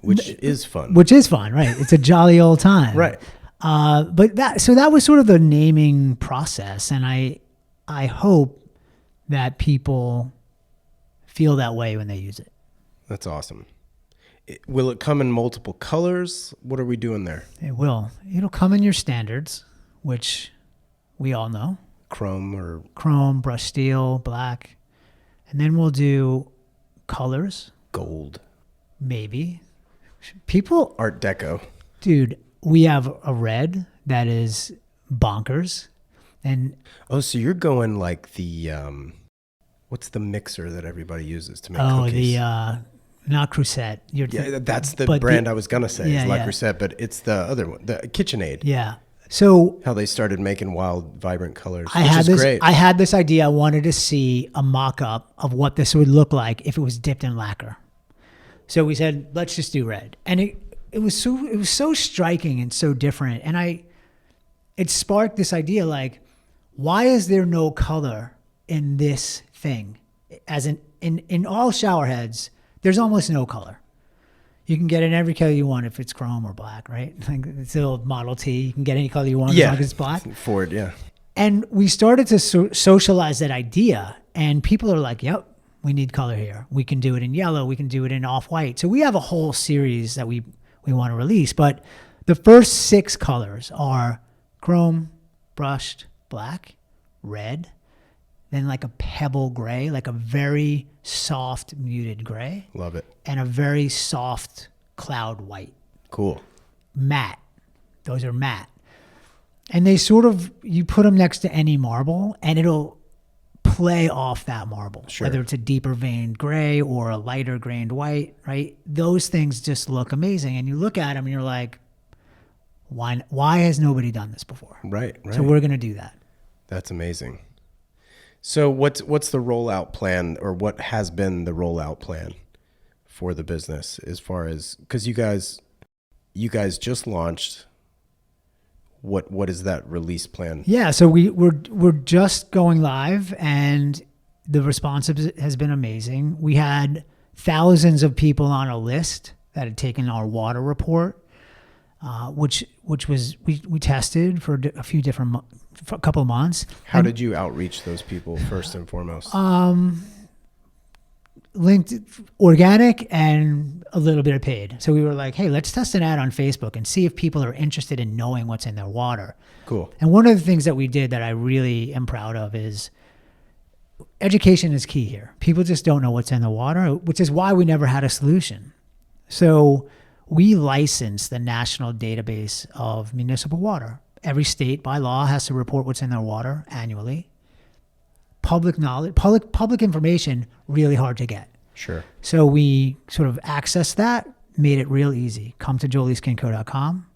Speaker 1: which is fun.
Speaker 2: Which is fun, right? It's a jolly old time.
Speaker 1: Right.
Speaker 2: But that was sort of the naming process. And I hope that people feel that way when they use it.
Speaker 1: That's awesome. Will it come in multiple colors? What are we doing there?
Speaker 2: It will. It'll come in your standards, which we all know.
Speaker 1: Chrome,
Speaker 2: brushed steel, black. And then we'll do colors.
Speaker 1: gold.
Speaker 2: Maybe. People,
Speaker 1: Art Deco.
Speaker 2: dude, we have a red that is bonkers. And
Speaker 1: Oh, so you're going like the, what's the mixer that everybody uses to make
Speaker 2: oh,
Speaker 1: cookies?
Speaker 2: not Crusette.
Speaker 1: Yeah, that's the brand I was going to say.
Speaker 2: Yeah,
Speaker 1: It's La
Speaker 2: yeah.
Speaker 1: Crusette, but it's the other one, the KitchenAid.
Speaker 2: Yeah. So
Speaker 1: How they started making wild, vibrant colors,
Speaker 2: I
Speaker 1: which
Speaker 2: had
Speaker 1: is
Speaker 2: this.
Speaker 1: great.
Speaker 2: I had this idea. I wanted to see a mock-up of what this would look like if it was dipped in lacquer. So we said, let's just do red, and it was so striking and so different, and it sparked this idea like, why is there no color in this thing? As in all shower heads, there's almost no color. You can get it in every color you want if it's chrome or black, right? Like it's the old Model T. You can get any color you want as long as it's black.
Speaker 1: Ford, yeah.
Speaker 2: And we started to socialize that idea, and people are like, yep, we need color here. We can do it in yellow. We can do it in off-white. So we have a whole series that we want to release. But the first 6 colors are chrome, brushed, black, red, then like a pebble gray, like a very soft muted gray.
Speaker 1: Love it.
Speaker 2: And a very soft cloud white.
Speaker 1: Cool.
Speaker 2: Matte. Those are matte. And they sort of, you put them next to any marble and it'll play off that marble.
Speaker 1: Sure.
Speaker 2: Whether it's a deeper veined gray or a lighter grained white, right? Those things just look amazing. And you look at them and you're like, why has nobody done this before?
Speaker 1: Right.
Speaker 2: So we're going to do that.
Speaker 1: That's amazing. So what's the rollout plan, or what has been the rollout plan for the business, as far as, because you guys just launched. What is that release plan?
Speaker 2: Yeah, so we're just going live, and the response has been amazing. We had thousands of people on a list that had taken our water report, which was we tested for a couple of months.
Speaker 1: How did you outreach those people first and foremost?
Speaker 2: Linked organic and a little bit of paid. So we were like, hey, let's test an ad on Facebook and see if people are interested in knowing what's in their water.
Speaker 1: Cool.
Speaker 2: And one of the things that we did that I really am proud of is education is key here. People just don't know what's in the water, which is why we never had a solution. So we license the national database of municipal water. Every state by law has to report what's in their water annually. Public knowledge, public information, really hard to get.
Speaker 1: Sure.
Speaker 2: So we sort of accessed that, made it real easy. Come to jolieskinco.com,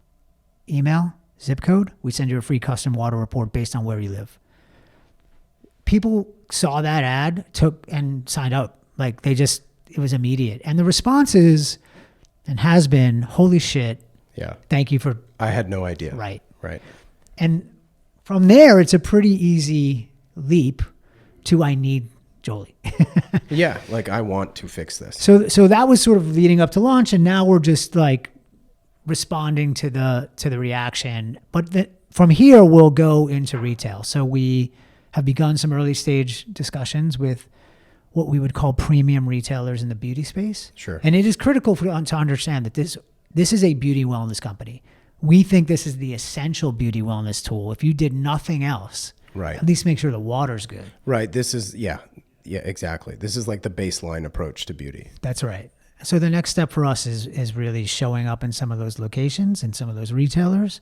Speaker 2: email, zip code. We send you a free custom water report based on where you live. People saw that ad, took and signed up. Like it was immediate. And the response is, and has been, holy shit.
Speaker 1: Yeah.
Speaker 2: Thank you for.
Speaker 1: I had no idea.
Speaker 2: Right.
Speaker 1: Right.
Speaker 2: And from there, it's a pretty easy leap to I need Jolie.
Speaker 1: Yeah, like I want to fix this.
Speaker 2: So that was sort of leading up to launch, and now we're just like responding to the reaction. But from here, we'll go into retail. So we have begun some early stage discussions with what we would call premium retailers in the beauty space.
Speaker 1: Sure.
Speaker 2: And it is critical to understand that this is a beauty wellness company. We think this is the essential beauty wellness tool. If you did nothing else,
Speaker 1: Right.
Speaker 2: at least make sure the water's good.
Speaker 1: Right. This is, yeah, exactly. This is like the baseline approach to beauty.
Speaker 2: That's right. So the next step for us is really showing up in some of those locations and some of those retailers.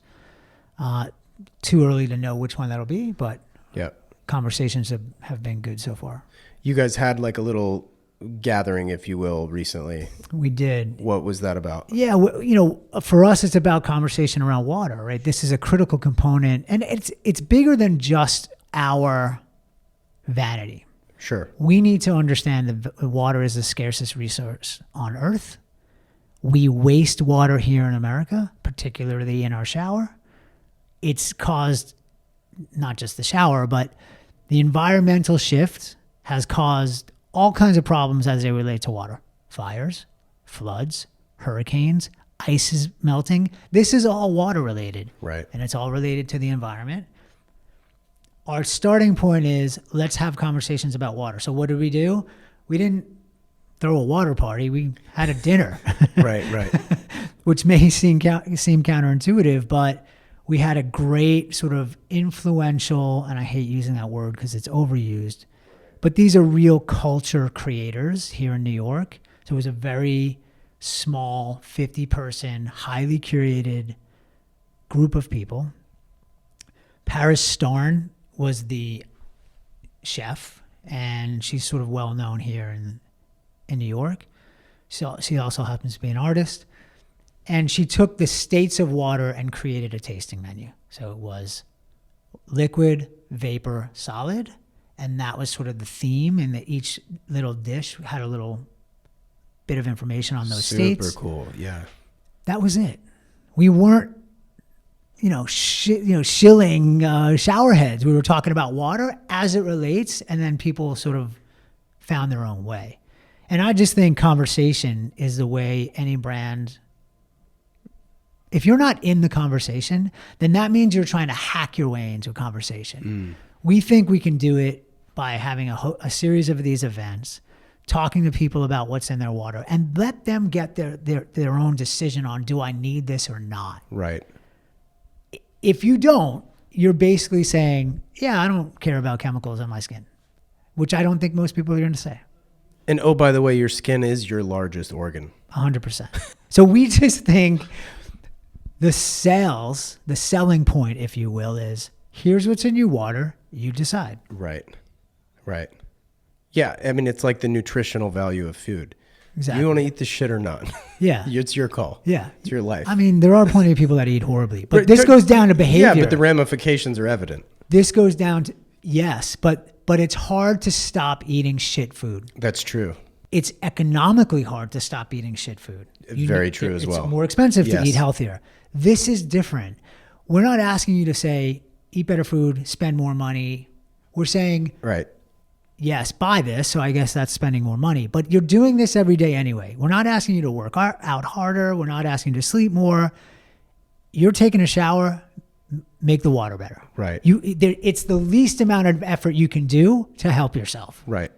Speaker 2: Too early to know which one that'll be, but
Speaker 1: Yeah.
Speaker 2: conversations have been good so far.
Speaker 1: You guys had like a little gathering, if you will, recently.
Speaker 2: We did.
Speaker 1: What was that about?
Speaker 2: Yeah, for us, it's about conversation around water, right? This is a critical component, and it's bigger than just our vanity.
Speaker 1: Sure.
Speaker 2: We need to understand that water is the scarcest resource on Earth. We waste water here in America, particularly in our shower. It's caused not just the shower, but the environmental shift has caused all kinds of problems as they relate to water. Fires, floods, hurricanes, ice is melting. This is all water related.
Speaker 1: Right.
Speaker 2: And it's all related to the environment. Our starting point is, let's have conversations about water. So what did we do? We didn't throw a water party. We had a dinner.
Speaker 1: Right.
Speaker 2: Which may seem counterintuitive, but we had a great sort of influential, and I hate using that word because it's overused, but these are real culture creators here in New York So it was a very small 50-person, highly curated group of people. Paris Starn was the chef, and she's sort of well known here in New York. So she also happens to be an artist. And she took the states of water and created a tasting menu. So it was liquid, vapor, solid. And that was sort of the theme. And that each little dish had a little bit of information on those states.
Speaker 1: Super cool, yeah.
Speaker 2: That was it. We weren't, shilling shower heads. We were talking about water as it relates, and then people sort of found their own way. And I just think conversation is the way any brand. If you're not in the conversation, then that means you're trying to hack your way into a conversation. We think we can do it by having a series of these events, talking to people about what's in their water, and let them get their own decision on, do I need this or not?
Speaker 1: Right.
Speaker 2: If you don't, you're basically saying, yeah, I don't care about chemicals on my skin, which I don't think most people are going to say.
Speaker 1: And oh, by the way, your skin is your largest organ.
Speaker 2: 100%. So we just think the selling point, if you will, is here's what's in your water. You decide.
Speaker 1: Right. Yeah. I mean, it's like the nutritional value of food.
Speaker 2: Exactly.
Speaker 1: You want to eat this shit or not?
Speaker 2: Yeah.
Speaker 1: It's your call.
Speaker 2: Yeah.
Speaker 1: It's your life.
Speaker 2: I mean, there are plenty of people that eat horribly, but this goes down to behavior.
Speaker 1: Yeah, but the ramifications are evident.
Speaker 2: This goes down to, yes, but it's hard to stop eating shit food.
Speaker 1: That's true.
Speaker 2: It's economically hard to stop eating shit food.
Speaker 1: Very true as well.
Speaker 2: It's more expensive to eat healthier. This is different. We're not asking you to say, eat better food, spend more money. We're saying,
Speaker 1: right.
Speaker 2: Yes, buy this. So I guess that's spending more money. But you're doing this every day anyway. We're not asking you to work out harder. We're not asking you to sleep more. You're taking a shower, make the water better.
Speaker 1: Right.
Speaker 2: It's the least amount of effort you can do to help yourself.
Speaker 1: Right.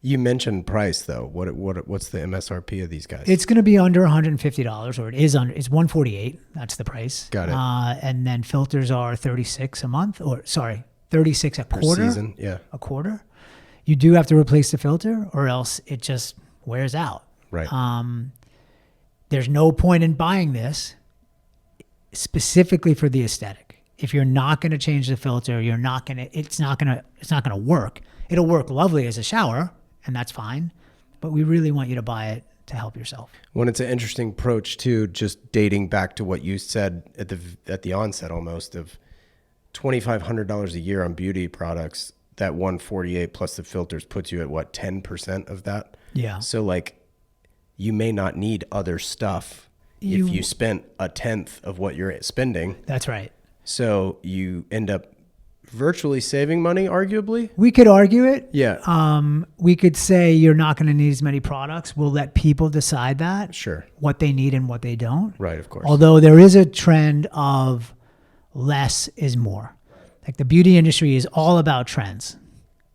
Speaker 1: You mentioned price though. What's the MSRP of these guys?
Speaker 2: It's going to be under $150, or it's $148. That's the price.
Speaker 1: Got it.
Speaker 2: And then filters are $36 a month, $36 a quarter.
Speaker 1: Per season, yeah.
Speaker 2: A quarter. You do have to replace the filter, or else it just wears out.
Speaker 1: Right.
Speaker 2: There's no point in buying this specifically for the aesthetic. If you're not going to change the filter, it's not going to work. It'll work lovely as a shower, and that's fine. But we really want you to buy it to help yourself.
Speaker 1: When it's an interesting approach too, just dating back to what you said at the onset almost of $2,500 a year on beauty products, that $148 plus the filters puts you at what, 10% of that?
Speaker 2: Yeah.
Speaker 1: So like you may not need other stuff if you spent a tenth of what you're spending.
Speaker 2: That's right.
Speaker 1: So you end up virtually saving money, arguably.
Speaker 2: We could argue it.
Speaker 1: Yeah.
Speaker 2: We could say you're not going to need as many products. We'll let people decide that.
Speaker 1: Sure.
Speaker 2: What they need and what they don't.
Speaker 1: Right, of course.
Speaker 2: Although there is a trend of less is more. Like the beauty industry is all about trends.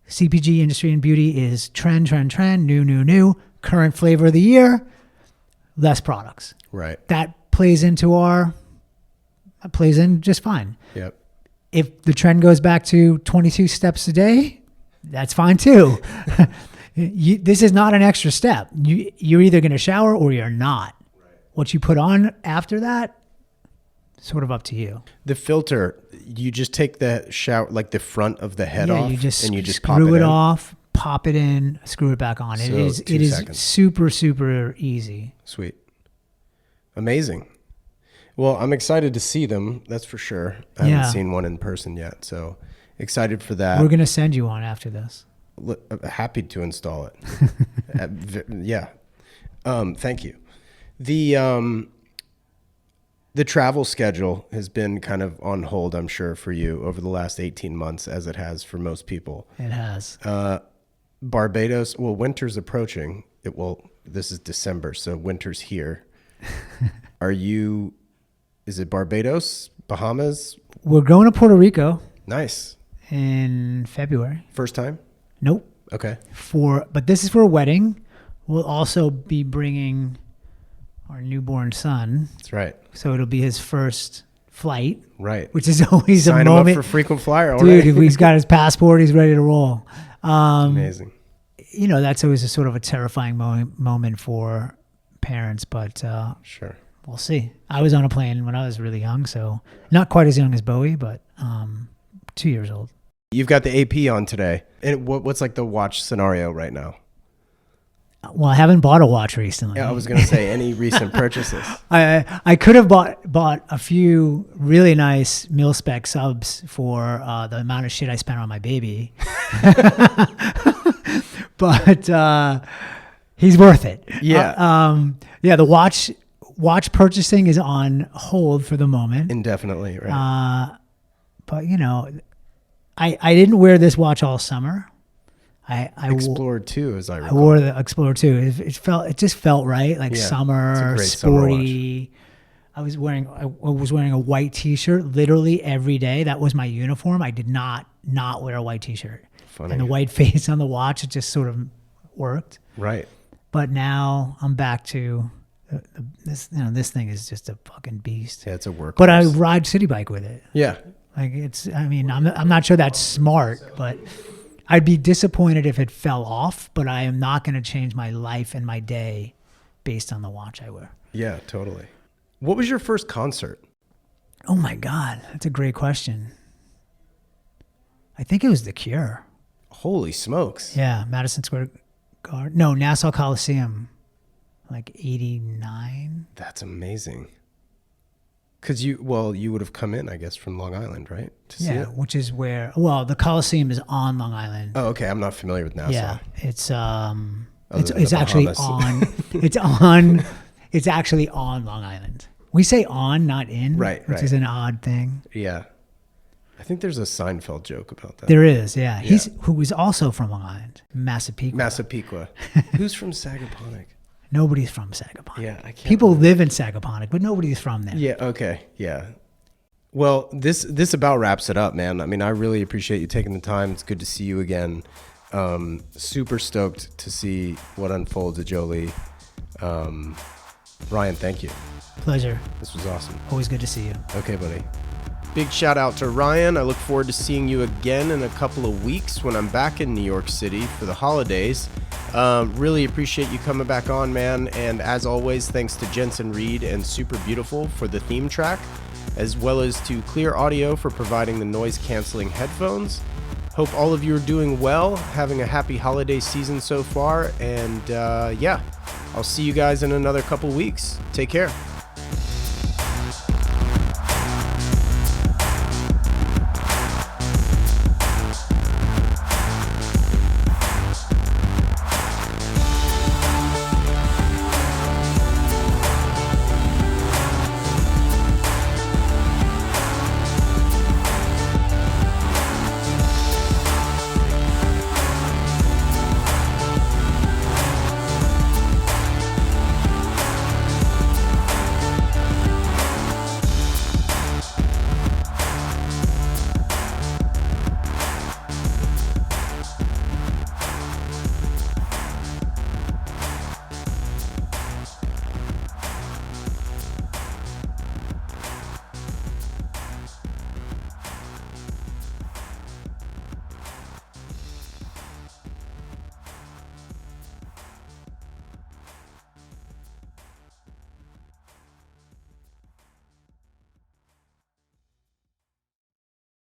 Speaker 2: CPG industry and beauty is trend, new, current flavor of the year, less products.
Speaker 1: Right.
Speaker 2: That plays in just fine.
Speaker 1: Yep.
Speaker 2: If the trend goes back to 22 steps a day, that's fine too. This is not an extra step. You're either going to shower or you're not. Right. What you put on after that, sort of up to you.
Speaker 1: The filter, you just take the shower, like the front of the head off,
Speaker 2: you just
Speaker 1: pop
Speaker 2: screw it
Speaker 1: in.
Speaker 2: off, pop it in, screw it back on.
Speaker 1: So
Speaker 2: it is super, super easy.
Speaker 1: Sweet. Amazing. Well, I'm excited to see them. That's for sure. I haven't seen one in person yet. So excited for that.
Speaker 2: We're going to send you one after this.
Speaker 1: Happy to install it. Yeah. Thank you. The travel schedule has been kind of on hold, I'm sure, for you over the last 18 months, as it has for most people.
Speaker 2: It has.
Speaker 1: Barbados, well, winter's approaching. This is December, so winter's here. Is it Barbados, Bahamas?
Speaker 2: We're going to Puerto Rico.
Speaker 1: Nice.
Speaker 2: In February.
Speaker 1: First time?
Speaker 2: Nope.
Speaker 1: Okay.
Speaker 2: But this is for a wedding. We'll also be bringing our newborn son.
Speaker 1: That's right.
Speaker 2: So it'll be his first flight.
Speaker 1: Right.
Speaker 2: Which is always
Speaker 1: Sign
Speaker 2: a moment.
Speaker 1: Him up for frequent flyer.
Speaker 2: Dude, if he's got his passport, he's ready to roll.
Speaker 1: Amazing.
Speaker 2: that's always a sort of a terrifying moment for parents, but
Speaker 1: Sure.
Speaker 2: we'll see. I was on a plane when I was really young, so not quite as young as Bowie, but 2 years old.
Speaker 1: You've got the AP on today. And what's like the watch scenario right now?
Speaker 2: Well, I haven't bought a watch recently.
Speaker 1: Yeah, I was going to say any recent purchases.
Speaker 2: I could have bought a few really nice mil-spec subs for the amount of shit I spent on my baby. But he's worth it.
Speaker 1: Yeah.
Speaker 2: The watch purchasing is on hold for the moment.
Speaker 1: Indefinitely, right?
Speaker 2: But I didn't wear this watch all summer. I
Speaker 1: Explorer 2, as I recall.
Speaker 2: I wore the Explorer 2. It just felt right, like summer, sporty. I was wearing a white T-shirt literally every day. That was my uniform. I did not wear a white T-shirt.
Speaker 1: Funny.
Speaker 2: And the white face on the watch, it just sort of worked.
Speaker 1: Right.
Speaker 2: But now I'm back to this. This thing is just a fucking beast.
Speaker 1: Yeah, it's a workhorse.
Speaker 2: But I ride city bike with it.
Speaker 1: Yeah.
Speaker 2: Like I'm not sure that's smart, but I'd be disappointed if it fell off, but I am not going to change my life and my day based on the watch I wear.
Speaker 1: Yeah, totally. What was your first concert?
Speaker 2: Oh my God, that's a great question. I think it was The Cure.
Speaker 1: Holy smokes.
Speaker 2: Yeah, Madison Square Garden. No, Nassau Coliseum, like 89.
Speaker 1: That's amazing. Because you would have come in, I guess, from Long Island, right? To see it?
Speaker 2: Which is where, the Coliseum is on Long Island.
Speaker 1: Oh, okay. I'm not familiar with Nassau.
Speaker 2: Yeah, it's
Speaker 1: actually
Speaker 2: it's actually on Long Island. We say on, not in, which is an odd thing.
Speaker 1: Yeah. I think there's a Seinfeld joke about that.
Speaker 2: There is, yeah. Who was also from Long Island,
Speaker 1: Massapequa. Who's from Sagaponack?
Speaker 2: Nobody's from Sagaponack.
Speaker 1: Yeah, I can't.
Speaker 2: People live in Sagaponack, but nobody's from there.
Speaker 1: Yeah. Okay. Yeah. Well, this about wraps it up, man. I mean, I really appreciate you taking the time. It's good to see you again. Super stoked to see what unfolds at Jolie. Ryan, thank you.
Speaker 2: Pleasure.
Speaker 1: This was awesome.
Speaker 2: Always good to see you.
Speaker 1: Okay, buddy. Big shout out to Ryan. I look forward to seeing you again in a couple of weeks when I'm back in New York City for the holidays. Really appreciate you coming back on, man. And as always, thanks to Jensen Reed and Super Beautiful for the theme track, as well as to Clear Audio for providing the noise canceling headphones. Hope all of you are doing well, having a happy holiday season so far. And I'll see you guys in another couple weeks. Take care.